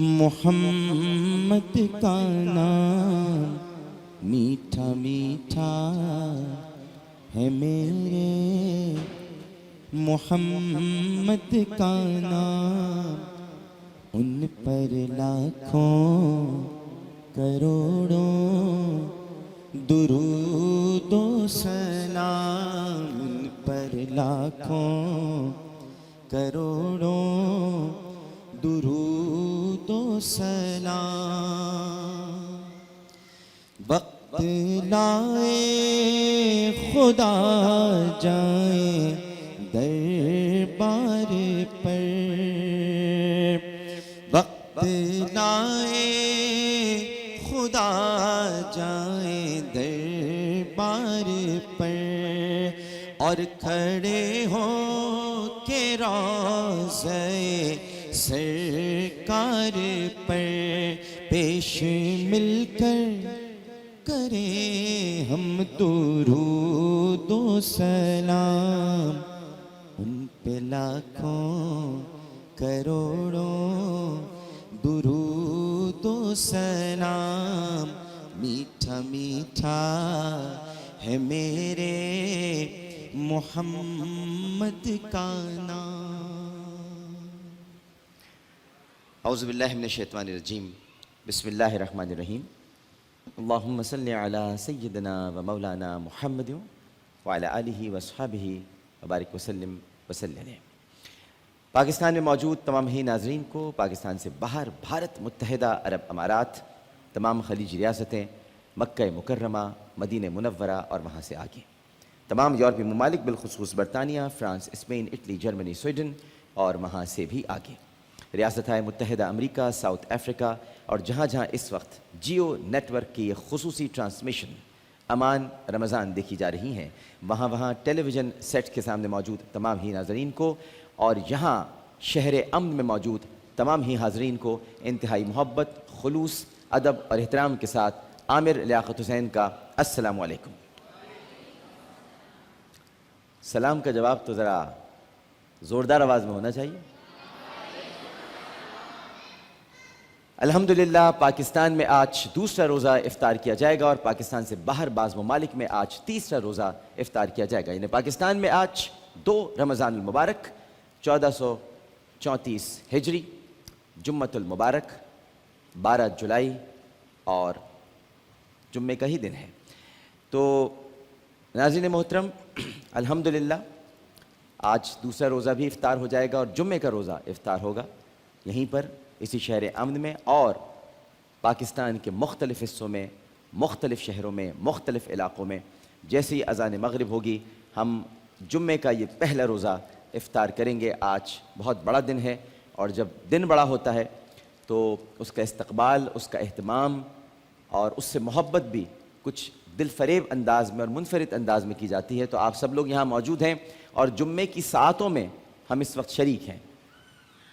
محمد کا نام میٹھا میٹھا ہے میرے، محمد کا نام ان پر لاکھوں کروڑوں درود و سلام، ان پر لاکھوں کروڑوں درود و سلام۔ وقت لائے خدا جائیں دربار پر، وقت لائے خدا جائیں دربار پر، اور کھڑے ہو کے روضہ سرکار پر پیش مل کر کریں ہم درود و سلام، ان پہ لاکھوں کروڑوں درود و سلام، میٹھا میٹھا ہے میرے محمد کا نام۔ اعوذ باللہ من الشیطان الرجیم، بسم اللہ الرحمن الرحیم۔ اللہم صلی علی سیدنا و مولانا محمد وعلی آلہ واصحابہ وبارک وسلم علیہ۔ پاکستان میں موجود تمام ہی ناظرین کو، پاکستان سے باہر بھارت، متحدہ عرب امارات، تمام خلیجی ریاستیں، مکہ مکرمہ، مدینہ منورہ اور وہاں سے آگے تمام یورپی ممالک، بالخصوص برطانیہ، France, Spain, Italy, Germany, Sweden اور وہاں سے بھی آگے ریاستہائے متحدہ امریکہ، ساؤتھ افریقہ اور جہاں جہاں اس وقت جیو نیٹ ورک کی یہ خصوصی ٹرانسمیشن امان رمضان دیکھی جا رہی ہیں، وہاں ٹیلی ویژن سیٹ کے سامنے موجود تمام ہی ناظرین کو، اور یہاں شہر امن میں موجود تمام ہی حاضرین کو انتہائی محبت، خلوص، ادب اور احترام کے ساتھ عامر لیاقت حسین کا السلام علیکم۔ سلام کا جواب تو ذرا زوردار آواز میں ہونا چاہیے۔ الحمدللہ پاکستان میں آج دوسرا روزہ افطار کیا جائے گا، اور پاکستان سے باہر بعض ممالک میں آج تیسرا روزہ افطار کیا جائے گا، یعنی پاکستان میں آج 2 رمضان المبارک 1434 ہجری، جمعۃ المبارک 12 جولائی اور جمعے کا ہی دن ہے۔ تو ناظرین محترم، الحمدللہ آج دوسرا روزہ بھی افطار ہو جائے گا، اور جمعے کا روزہ افطار ہوگا یہیں پر اسی شہر امن میں، اور پاکستان کے مختلف حصوں میں، مختلف شہروں میں، مختلف علاقوں میں جیسے ہی اذان مغرب ہوگی ہم جمعے کا یہ پہلا روزہ افطار کریں گے۔ آج بہت بڑا دن ہے، اور جب دن بڑا ہوتا ہے تو اس کا استقبال، اس کا اہتمام اور اس سے محبت بھی کچھ دل فریب انداز میں اور منفرد انداز میں کی جاتی ہے۔ تو آپ سب لوگ یہاں موجود ہیں، اور جمعے کی ساعتوں میں ہم اس وقت شریک ہیں۔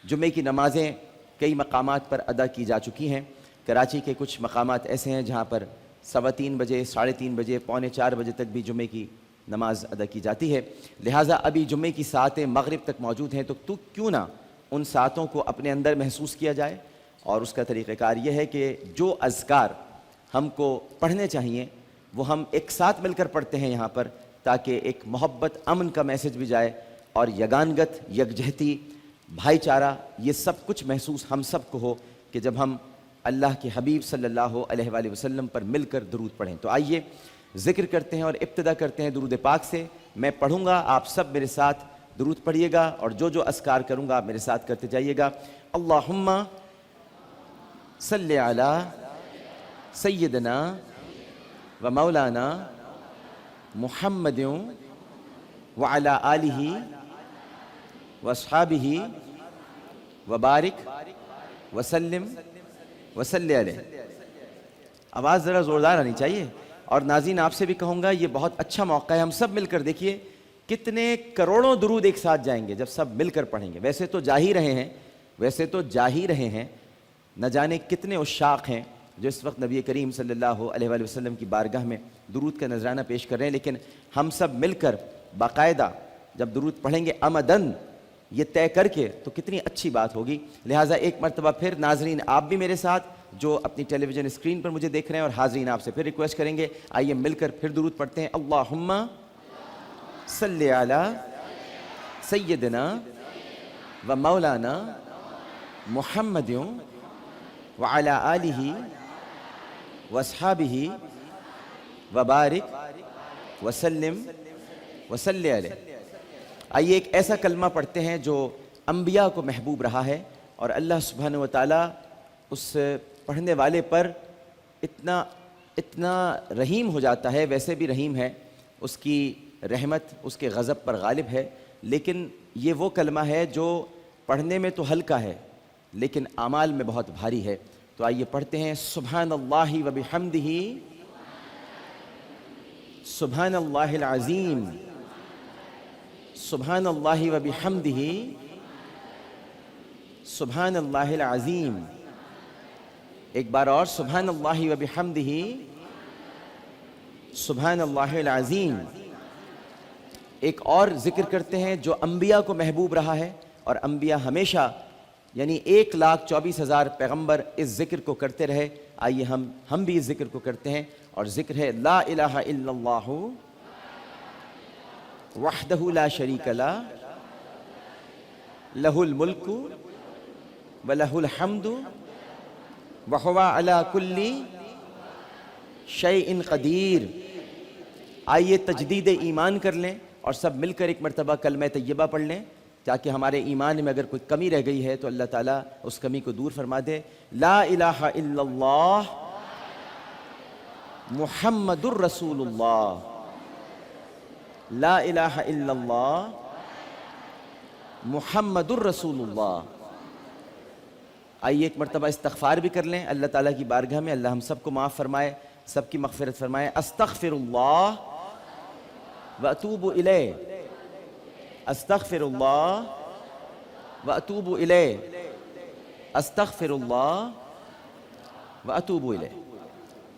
جمعے کی نمازیں کئی مقامات پر ادا کی جا چکی ہیں۔ کراچی کے کچھ مقامات ایسے ہیں جہاں پر 3:15 بجے، 3:30 بجے، 3:45 بجے تک بھی جمعے کی نماز ادا کی جاتی ہے، لہٰذا ابھی جمعے کی ساعتیں مغرب تک موجود ہیں، تو کیوں نہ ان ساعتوں کو اپنے اندر محسوس کیا جائے۔ اور اس کا طریقہ کار یہ ہے کہ جو اذکار ہم کو پڑھنے چاہیے وہ ہم ایک ساتھ مل کر پڑھتے ہیں یہاں پر، تاکہ ایک محبت، امن کا میسج بھی جائے، اور یگانگت، یکجہتی، بھائی چارہ، یہ سب کچھ محسوس ہم سب کو ہو کہ جب ہم اللہ کے حبیب صلی اللہ علیہ وآلہ وسلم پر مل کر درود پڑھیں۔ تو آئیے ذکر کرتے ہیں اور ابتدا کرتے ہیں درود پاک سے۔ میں پڑھوں گا، آپ سب میرے ساتھ درود پڑھیے گا، اور جو اذکار کروں گا آپ میرے ساتھ کرتے جائیے گا۔ اللہم صلی علی سیدنا و مولانا محمد وعلی آلہ واصحابہ وبارک وسلم وصلی علیہ۔ آواز ذرا زوردار آنی چاہیے۔ اور ناظرین آپ سے بھی کہوں گا یہ بہت اچھا موقع ہے، ہم سب مل کر دیکھیے کتنے کروڑوں درود ایک ساتھ جائیں گے جب سب مل کر پڑھیں گے۔ ویسے تو جا ہی رہے ہیں، نہ جانے کتنے عشاق ہیں جو اس وقت نبی کریم صلی اللہ علیہ وآلہ وسلم کی بارگاہ میں درود کا نذرانہ پیش کر رہے ہیں، لیکن ہم سب مل کر باقاعدہ جب درود پڑھیں گے عمدن یہ طے کر کے تو کتنی اچھی بات ہوگی. لہٰذا ایک مرتبہ پھر ناظرین آپ بھی میرے ساتھ جو اپنی ٹیلی ویژن اسکرین پر مجھے دیکھ رہے ہیں، اور حاضرین آپ سے پھر ریکویسٹ کریں گے، آئیے مل کر پھر درود پڑھتے ہیں. اللہم صلی علی سیدنا و مولانا محمد وعلی آلہ واصحابہ وبارک وسلم وصلی علیہ. آئیے ایک ایسا کلمہ پڑھتے ہیں جو انبیاء کو محبوب رہا ہے، اور اللہ سبحانہ و تعالیٰ اس پڑھنے والے پر اتنا رحیم ہو جاتا ہے. ویسے بھی رحیم ہے، اس کی رحمت اس کے غضب پر غالب ہے، لیکن یہ وہ کلمہ ہے جو پڑھنے میں تو ہلکا ہے لیکن اعمال میں بہت بھاری ہے. تو آئیے پڑھتے ہیں. سبحان اللہ و بحمدہ، سبحان اللہ العظیم، سبحان اللہ و بحمدہ، سبحان اللہ العظیم. ایک بار اور. سبحان اللہ و بحمدہ، سبحان اللہ العظیم. ایک اور ذکر کرتے ہیں جو انبیاء کو محبوب رہا ہے، اور انبیاء ہمیشہ یعنی 1,24,000 پیغمبر اس ذکر کو کرتے رہے. آئیے ہم بھی اس ذکر کو کرتے ہیں، اور ذکر ہے لا الہ الا اللہ وحدہ لا شریک لہ لہ الملک ولہ الحمد وہو علی کل شیء قدیر. آئیے تجدید ایمان کر لیں اور سب مل کر ایک مرتبہ کلمہ طیبہ پڑھ لیں، تاکہ ہمارے ایمان میں اگر کوئی کمی رہ گئی ہے تو اللہ تعالیٰ اس کمی کو دور فرما دے. لا الہ الا اللہ محمد الرسول اللہ، لا الہ الا اللہ محمد الرسول اللہ. آئیے ایک مرتبہ استغفار بھی کر لیں اللہ تعالیٰ کی بارگاہ میں. اللہ ہم سب کو معاف فرمائے، سب کی مغفرت فرمائے. استغفر اللہ واتوب الیہ، استغفر اللہ واتوب الیہ، استغفر اللہ واتوب الیہ.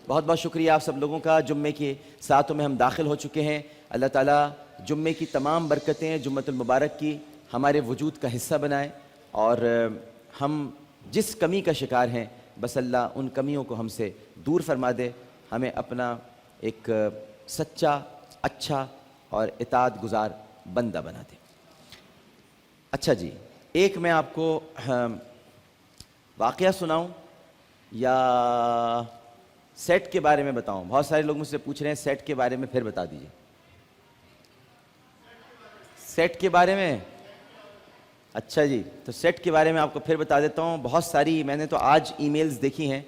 بہت بہت شکریہ آپ سب لوگوں کا. جمعے کے ساتھوں میں ہم داخل ہو چکے ہیں. اللہ تعالیٰ جمعے کی تمام برکتیں جمعۃ المبارک کی ہمارے وجود کا حصہ بنائے، اور ہم جس کمی کا شکار ہیں بس اللہ ان کمیوں کو ہم سے دور فرما دے، ہمیں اپنا ایک سچا، اچھا اور اطاعت گزار بندہ بنا دے. اچھا جی، ایک میں آپ کو واقعہ سناؤں یا سیٹ کے بارے میں بتاؤں؟ بہت سارے لوگ مجھ سے پوچھ رہے ہیں سیٹ کے بارے میں، پھر بتا دیجئے. سیٹ کے بارے میں؟ اچھا جی، تو سیٹ کے بارے میں آپ کو پھر بتا دیتا ہوں. بہت ساری میں نے تو آج ای میلز دیکھی ہیں،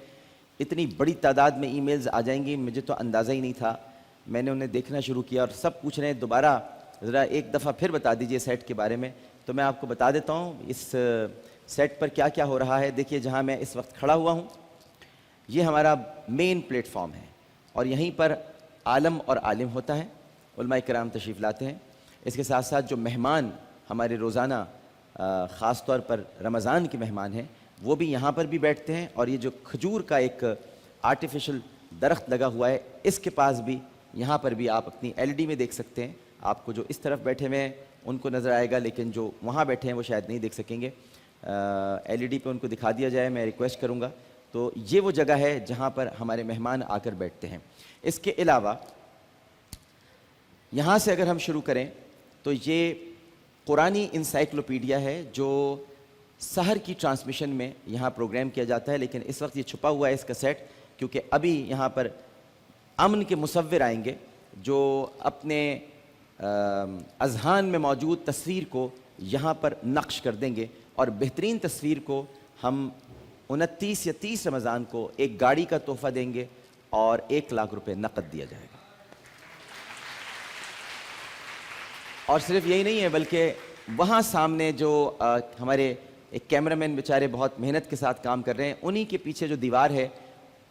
اتنی بڑی تعداد میں ای میلز آ جائیں گی، مجھے تو اندازہ ہی نہیں تھا. میں نے انہیں دیکھنا شروع کیا اور سب پوچھ رہے ہیں دوبارہ ذرا ایک دفعہ پھر بتا دیجئے سیٹ کے بارے میں. تو میں آپ کو بتا دیتا ہوں اس سیٹ پر کیا کیا ہو رہا ہے. دیکھیے جہاں میں اس وقت کھڑا ہوا ہوں یہ ہمارا مین پلیٹ فارم ہے، اور یہیں پر عالم اور عالم ہوتا ہے، علماء کرام تشریف لاتے ہیں. اس کے ساتھ ساتھ جو مہمان ہمارے روزانہ خاص طور پر رمضان کے مہمان ہیں وہ بھی یہاں پر بھی بیٹھتے ہیں. اور یہ جو کھجور کا ایک آرٹیفیشل درخت لگا ہوا ہے اس کے پاس بھی، یہاں پر بھی آپ اپنی ایل ای ڈی میں دیکھ سکتے ہیں. آپ کو جو اس طرف بیٹھے ہوئے ہیں ان کو نظر آئے گا، لیکن جو وہاں بیٹھے ہیں وہ شاید نہیں دیکھ سکیں گے. ایل ای ڈی پہ ان کو دکھا دیا جائے، میں ریکویسٹ کروں گا. تو یہ وہ جگہ ہے جہاں پر ہمارے مہمان آ کر بیٹھتے ہیں. اس کے علاوہ یہاں سے اگر ہم شروع کریں تو یہ قرآنی انسائکلوپیڈیا ہے جو سحر کی ٹرانسمیشن میں یہاں پروگرام کیا جاتا ہے، لیکن اس وقت یہ چھپا ہوا ہے اس کا سیٹ، کیونکہ ابھی یہاں پر امن کے مصور آئیں گے جو اپنے اذہان میں موجود تصویر کو یہاں پر نقش کر دیں گے، اور بہترین تصویر کو ہم 29 یا 30 رمضان کو ایک گاڑی کا تحفہ دیں گے اور 1 لاکھ روپے نقد دیا جائے گا. اور صرف یہی نہیں ہے بلکہ وہاں سامنے جو ہمارے ایک کیمرہ مین بیچارے بہت محنت کے ساتھ کام کر رہے ہیں، انہی کے پیچھے جو دیوار ہے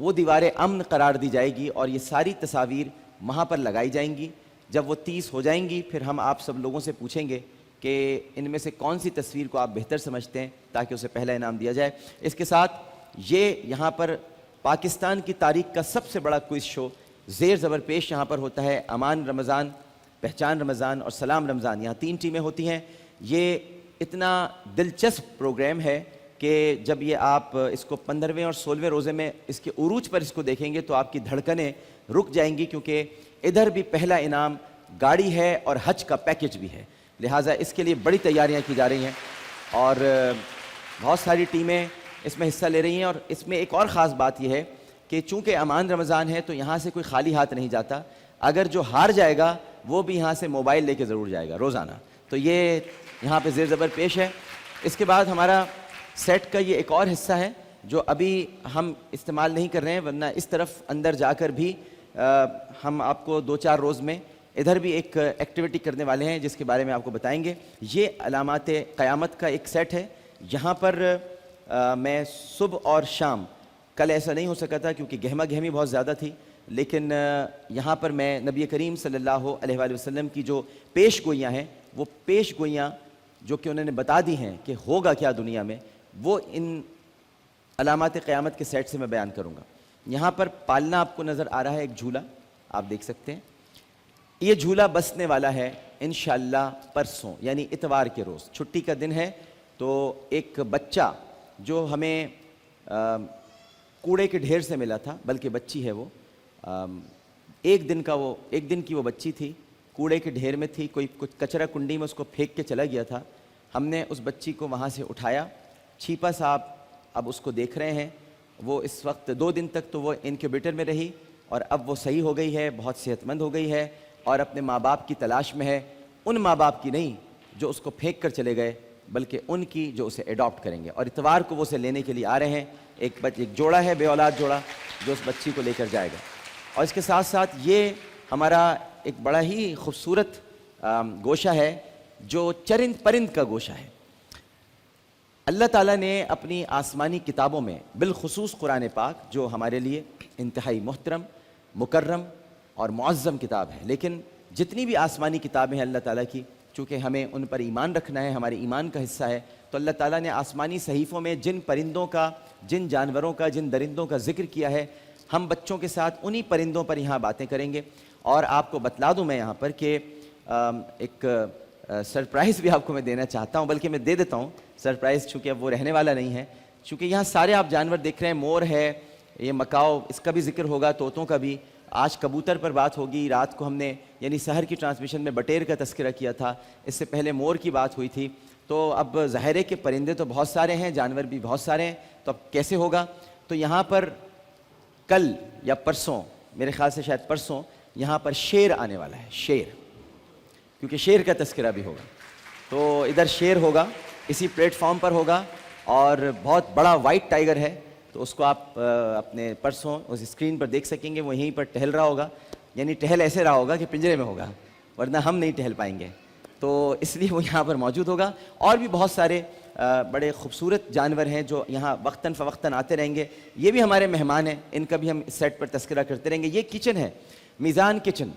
وہ دیوار امن قرار دی جائے گی، اور یہ ساری تصاویر وہاں پر لگائی جائیں گی. جب وہ 30 ہو جائیں گی پھر ہم آپ سب لوگوں سے پوچھیں گے کہ ان میں سے کون سی تصویر کو آپ بہتر سمجھتے ہیں تاکہ اسے پہلا انعام دیا جائے. اس کے ساتھ یہ یہاں پر پاکستان کی تاریخ کا سب سے بڑا کوئز شو زیر زبر پیش یہاں پر ہوتا ہے. امان رمضان، پہچان رمضان اور سلام رمضان، یہاں 3 ٹیمیں ہوتی ہیں. یہ اتنا دلچسپ پروگرام ہے کہ جب یہ آپ اس کو 15ویں اور 16ویں روزے میں اس کے عروج پر اس کو دیکھیں گے تو آپ کی دھڑکنیں رک جائیں گی، کیونکہ ادھر بھی پہلا انعام گاڑی ہے اور حج کا پیکج بھی ہے، لہٰذا اس کے لیے بڑی تیاریاں کی جا رہی ہیں اور بہت ساری ٹیمیں اس میں حصہ لے رہی ہیں۔ اور اس میں ایک اور خاص بات یہ ہے کہ چونکہ امان رمضان ہے تو یہاں سے کوئی خالی ہاتھ نہیں جاتا، اگر جو ہار جائے گا وہ بھی یہاں سے موبائل لے کے ضرور جائے گا روزانہ، تو یہ یہاں پہ زیر زبر پیش ہے۔ اس کے بعد ہمارا سیٹ کا یہ ایک اور حصہ ہے جو ابھی ہم استعمال نہیں کر رہے ہیں، ورنہ اس طرف اندر جا کر بھی ہم آپ کو 2-4 روز میں ادھر بھی ایک ایکٹیویٹی کرنے والے ہیں جس کے بارے میں آپ کو بتائیں گے۔ یہ علامات قیامت کا ایک سیٹ ہے، یہاں پر میں صبح اور شام، کل ایسا نہیں ہو سکا تھا کیونکہ گہما گہمی بہت زیادہ تھی، لیکن یہاں پر میں نبی کریم صلی اللہ علیہ وآلہ وسلم کی جو پیش گوئیاں ہیں، وہ پیش گوئیاں جو کہ انہوں نے بتا دی ہیں کہ ہوگا کیا دنیا میں، وہ ان علامات قیامت کے سیٹ سے میں بیان کروں گا۔ یہاں پر پالنا آپ کو نظر آ رہا ہے ایک جھولا، آپ دیکھ سکتے ہیں، یہ جھولا بسنے والا ہے انشاءاللہ پرسوں، یعنی اتوار کے روز، چھٹی کا دن ہے۔ تو ایک بچہ جو ہمیں کوڑے کے ڈھیر سے ملا تھا، بلکہ بچی ہے وہ، ایک دن کی وہ بچی تھی، کوڑے کے ڈھیر میں تھی، کوئی کچھ کچرا کنڈی میں اس کو پھینک کے چلا گیا تھا، ہم نے اس بچی کو وہاں سے اٹھایا۔ چھیپا صاحب اب اس کو دیکھ رہے ہیں، وہ اس وقت 2 دن تک تو وہ انکیوبیٹر میں رہی اور اب وہ صحیح ہو گئی ہے، بہت صحت مند ہو گئی ہے اور اپنے ماں باپ کی تلاش میں ہے، ان ماں باپ کی نہیں جو اس کو پھینک کر چلے گئے، بلکہ ان کی جو اسے ایڈاپٹ کریں گے، اور اتوار کو وہ اسے لینے کے لیے آ رہے ہیں۔ ایک جوڑا ہے، بے اولاد جوڑا، جو اس بچی کو لے کر جائے گا۔ اور اس کے ساتھ ساتھ یہ ہمارا ایک بڑا ہی خوبصورت گوشہ ہے جو چرند پرند کا گوشہ ہے۔ اللہ تعالیٰ نے اپنی آسمانی کتابوں میں، بالخصوص قرآن پاک جو ہمارے لیے انتہائی محترم، مکرم اور معظم کتاب ہے، لیکن جتنی بھی آسمانی کتابیں ہیں اللہ تعالیٰ کی، چونکہ ہمیں ان پر ایمان رکھنا ہے، ہمارے ایمان کا حصہ ہے، تو اللہ تعالیٰ نے آسمانی صحیفوں میں جن پرندوں کا، جن جانوروں کا، جن درندوں کا ذکر کیا ہے، ہم بچوں کے ساتھ انہی پرندوں پر یہاں باتیں کریں گے۔ اور آپ کو بتلا دوں میں یہاں پر کہ ایک سرپرائز بھی آپ کو میں دینا چاہتا ہوں، بلکہ میں دے دیتا ہوں سرپرائز، چونکہ اب وہ رہنے والا نہیں ہے، چونکہ یہاں سارے آپ جانور دیکھ رہے ہیں، مور ہے، یہ مکاؤ، اس کا بھی ذکر ہوگا، طوطوں کا بھی، آج کبوتر پر بات ہوگی، رات کو ہم نے یعنی سحر کی ٹرانسمیشن میں بٹیر کا تذکرہ کیا تھا، اس سے پہلے مور کی بات ہوئی تھی۔ تو اب ظاہر ہے کہ پرندے تو بہت سارے ہیں، جانور بھی بہت سارے ہیں، تو اب کیسے ہوگا؟ تو یہاں پر کل یا پرسوں، میرے خیال سے شاید پرسوں، یہاں پر شیر آنے والا ہے، شیر، کیونکہ شیر کا تذکرہ بھی ہوگا، تو ادھر شیر ہوگا، اسی پلیٹ فارم پر ہوگا، اور بہت بڑا وائٹ ٹائیگر ہے، تو اس کو آپ اپنے پرسوں اس اسکرین پر دیکھ سکیں گے، وہ یہیں پر ٹہل رہا ہوگا، یعنی ٹہل ایسے رہا ہوگا کہ پنجرے میں ہوگا، ورنہ ہم نہیں ٹہل پائیں گے، تو اس لیے وہ یہاں پر موجود ہوگا۔ اور بھی بہت سارے بڑے خوبصورت جانور ہیں جو یہاں وقتاً فوقتاً آتے رہیں گے، یہ بھی ہمارے مہمان ہیں، ان کا بھی ہم اس سیٹ پر تذکرہ کرتے رہیں گے۔ یہ کچن ہے، میزان کچن،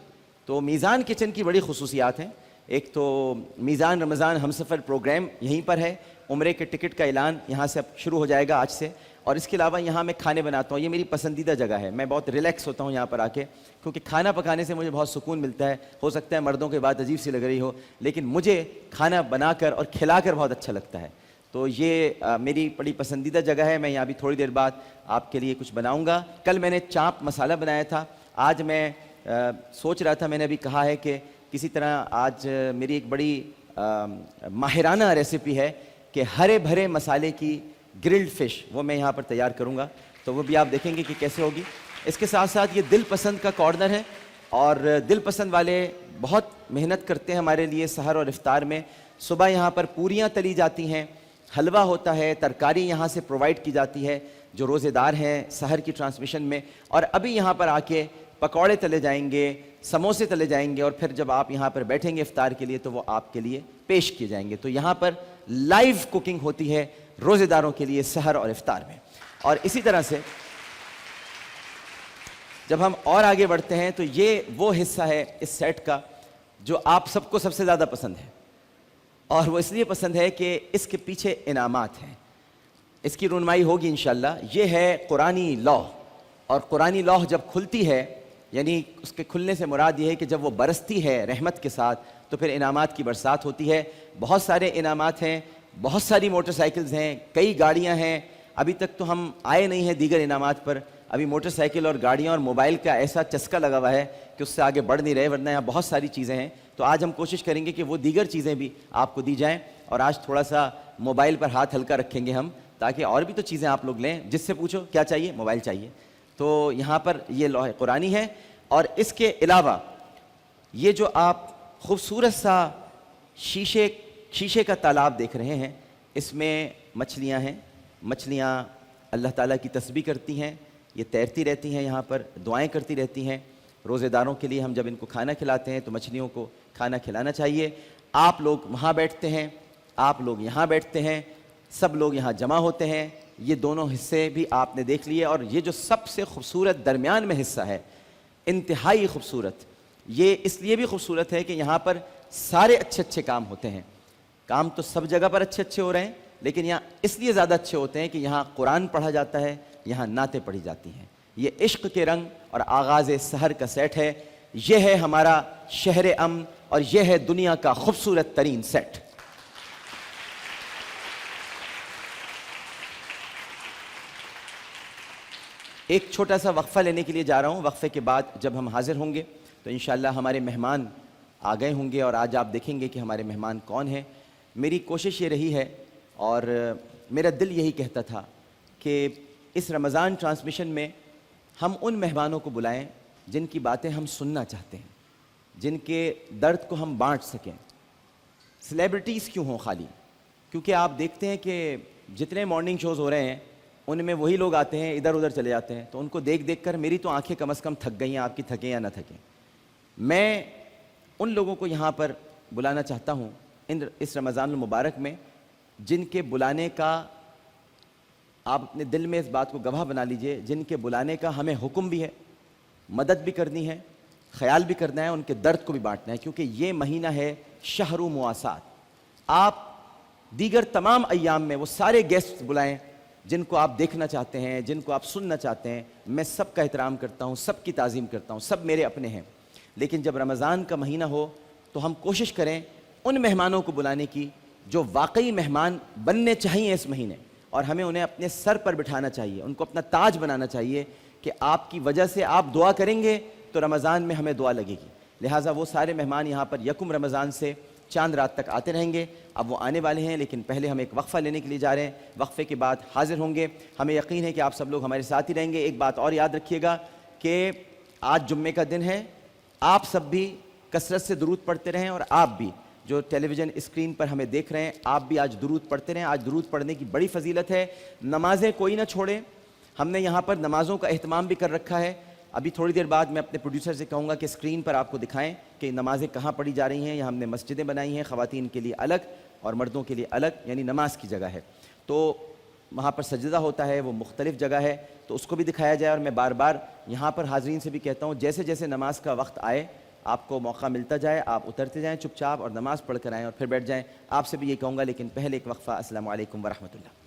تو میزان کچن کی بڑی خصوصیات ہیں۔ ایک تو میزان رمضان ہم سفر پروگرام یہیں پر ہے، عمرے کے ٹکٹ کا اعلان یہاں سے اب شروع ہو جائے گا آج سے، اور اس کے علاوہ یہاں میں کھانے بناتا ہوں، یہ میری پسندیدہ جگہ ہے، میں بہت ریلیکس ہوتا ہوں یہاں پر آ کے، کیونکہ کھانا پکانے سے مجھے بہت سکون ملتا ہے۔ ہو سکتا ہے مردوں کے بات عجیب سی لگ رہی ہو، لیکن مجھے کھانا بنا کر اور کھلا کر بہت اچھا لگتا ہے، تو یہ میری بڑی پسندیدہ جگہ ہے۔ میں یہاں بھی تھوڑی دیر بعد آپ کے لیے کچھ بناؤں گا۔ کل میں نے چاپ مسالہ بنایا تھا، آج میں سوچ رہا تھا، میں نے ابھی کہا ہے کہ کسی طرح آج میری ایک بڑی ماہرانہ ریسیپی ہے کہ ہرے بھرے مسالے کی گرلڈ فش، وہ میں یہاں پر تیار کروں گا، تو وہ بھی آپ دیکھیں گے کہ کیسے ہوگی۔ اس کے ساتھ ساتھ یہ دل پسند کا کارنر ہے، اور دل پسند والے بہت محنت کرتے ہیں ہمارے لیے سحر اور افطار میں۔ صبح یہاں پر پوریاں تلی جاتی ہیں، حلوہ ہوتا ہے، ترکاری یہاں سے پرووائڈ کی جاتی ہے جو روزے دار ہیں سحر کی ٹرانسمیشن میں، اور ابھی یہاں پر آ کے پکوڑے تلے جائیں گے، سموسے تلے جائیں گے، اور پھر جب آپ یہاں پر بیٹھیں گے افطار کے لیے تو وہ آپ کے لیے پیش کیے جائیں گے۔ تو یہاں پر لائیو کوکنگ ہوتی ہے روزے داروں کے لیے سحر اور افطار میں۔ اور اسی طرح سے جب ہم اور آگے بڑھتے ہیں تو یہ وہ حصہ ہے اس سیٹ کا جو آپ سب کو سب سے زیادہ پسند ہے، اور وہ اس لیے پسند ہے کہ اس کے پیچھے انعامات ہیں، اس کی رونمائی ہوگی انشاءاللہ۔ یہ ہے قرآنی لوح، اور قرآنی لوح جب کھلتی ہے، یعنی اس کے کھلنے سے مراد یہ ہے کہ جب وہ برستی ہے رحمت کے ساتھ تو پھر انعامات کی برسات ہوتی ہے۔ بہت سارے انعامات ہیں، بہت ساری موٹر سائیکلز ہیں, کئی گاڑیاں ہیں. ابھی تک تو ہم آئے نہیں ہیں دیگر انعامات پر, ابھی موٹر سائیکل اور گاڑیاں اور موبائل کا ایسا چسکا لگا ہوا ہے کہ اس سے آگے بڑھ نہیں رہے, ورنہ یہاں بہت ساری چیزیں ہیں. تو آج ہم کوشش کریں گے کہ وہ دیگر چیزیں بھی آپ کو دی جائیں, اور آج تھوڑا سا موبائل پر ہاتھ ہلکا رکھیں گے ہم, تاکہ اور بھی تو چیزیں آپ لوگ لیں. جس سے پوچھو کیا چاہیے, موبائل چاہیے, تو یہاں پر یہ لوح قرآنی ہے. اور اس کے علاوہ یہ جو آپ خوبصورت سا شیشے کا تالاب دیکھ رہے ہیں, اس میں مچھلیاں ہیں. مچھلیاں اللہ تعالیٰ کی تسبیح کرتی ہیں, یہ تیرتی رہتی ہیں یہاں پر, دعائیں کرتی رہتی ہیں. روزے داروں کے لیے ہم جب ان کو کھانا کھلاتے ہیں تو مچھلیوں کو کھانا کھلانا چاہیے. آپ لوگ وہاں بیٹھتے ہیں, آپ لوگ یہاں بیٹھتے ہیں, سب لوگ یہاں جمع ہوتے ہیں. یہ دونوں حصے بھی آپ نے دیکھ لیے. اور یہ جو سب سے خوبصورت درمیان میں حصہ ہے, انتہائی خوبصورت, یہ اس لیے بھی خوبصورت ہے کہ یہاں پر سارے اچھے اچھے کام ہوتے ہیں. کام تو سب جگہ پر اچھے اچھے ہو رہے ہیں, لیکن یہاں اس لیے زیادہ اچھے ہوتے ہیں کہ یہاں قرآن پڑھا جاتا ہے, یہاں نعتیں پڑھی جاتی ہیں. یہ عشق کے رنگ اور آغاز سحر کا سیٹ ہے. یہ ہے ہمارا شہر امن, اور یہ ہے دنیا کا خوبصورت ترین سیٹ. ایک چھوٹا سا وقفہ لینے کے لیے جا رہا ہوں. وقفے کے بعد جب ہم حاضر ہوں گے تو انشاءاللہ ہمارے مہمان آ گئے ہوں گے, اور آج آپ دیکھیں گے کہ ہمارے مہمان کون ہیں. میری کوشش یہ رہی ہے اور میرا دل یہی کہتا تھا کہ اس رمضان ٹرانسمیشن میں ہم ان مہمانوں کو بلائیں جن کی باتیں ہم سننا چاہتے ہیں, جن کے درد کو ہم بانٹ سکیں. سیلیبریٹیز کیوں ہوں خالی, کیونکہ آپ دیکھتے ہیں کہ جتنے مارننگ شوز ہو رہے ہیں ان میں وہی لوگ آتے ہیں, ادھر ادھر چلے جاتے ہیں. تو ان کو دیکھ دیکھ کر میری تو آنکھیں کم از کم تھک گئی ہیں, آپ کی تھکیں یا نہ تھکیں. میں ان لوگوں کو یہاں پر بلانا چاہتا ہوں اس رمضان المبارک میں, جن کے بلانے کا آپ اپنے دل میں اس بات کو گواہ بنا لیجئے, جن کے بلانے کا ہمیں حکم بھی ہے, مدد بھی کرنی ہے, خیال بھی کرنا ہے, ان کے درد کو بھی بانٹنا ہے. کیونکہ یہ مہینہ ہے شہر مواسات. آپ دیگر تمام ایام میں وہ سارے گیسٹ بلائیں جن کو آپ دیکھنا چاہتے ہیں, جن کو آپ سننا چاہتے ہیں. میں سب کا احترام کرتا ہوں, سب کی تعظیم کرتا ہوں, سب میرے اپنے ہیں. لیکن جب رمضان کا مہینہ ہو تو ہم کوشش کریں ان مہمانوں کو بلانے کی جو واقعی مہمان بننے چاہیے اس مہینے, اور ہمیں انہیں اپنے سر پر بٹھانا چاہیے, ان کو اپنا تاج بنانا چاہیے کہ آپ کی وجہ سے آپ دعا کریں گے تو رمضان میں ہمیں دعا لگے گی. لہٰذا وہ سارے مہمان یہاں پر یکم رمضان سے چاند رات تک آتے رہیں گے. اب وہ آنے والے ہیں, لیکن پہلے ہم ایک وقفہ لینے کے لیے جا رہے ہیں. وقفے کے بعد حاضر ہوں گے. ہمیں یقین ہے کہ آپ سب لوگ ہمارے ساتھ ہی رہیں گے. ایک بات اور یاد رکھیے گا کہ آج جمعے کا دن ہے, آپ سب بھی کثرت سے درود پڑھتے رہیں, اور آپ بھی جو ٹیلی ویژن اسکرین پر ہمیں دیکھ رہے ہیں آپ بھی آج درود پڑھتے رہیں. آج درود پڑھنے کی بڑی فضیلت ہے. نمازیں کوئی نہ چھوڑیں. ہم نے یہاں پر نمازوں کا اہتمام بھی کر رکھا ہے. ابھی تھوڑی دیر بعد میں اپنے پروڈیوسر سے کہوں گا کہ اسکرین پر آپ کو دکھائیں کہ نمازیں کہاں پڑھی جا رہی ہیں. یہاں ہم نے مسجدیں بنائی ہیں, خواتین کے لیے الگ اور مردوں کے لیے الگ, یعنی نماز کی جگہ ہے. تو وہاں پر سجدہ ہوتا ہے, وہ مختلف جگہ ہے, تو اس کو بھی دکھایا جائے. اور میں بار بار یہاں پر حاضرین سے بھی کہتا ہوں, جیسے جیسے نماز کا وقت آئے آپ کو موقع ملتا جائے, آپ اترتے جائیں چپ چاپ اور نماز پڑھ کر آئیں اور پھر بیٹھ جائیں. آپ سے بھی یہ کہوں گا, لیکن پہلے ایک وقفہ. السلام علیکم ورحمۃ اللہ.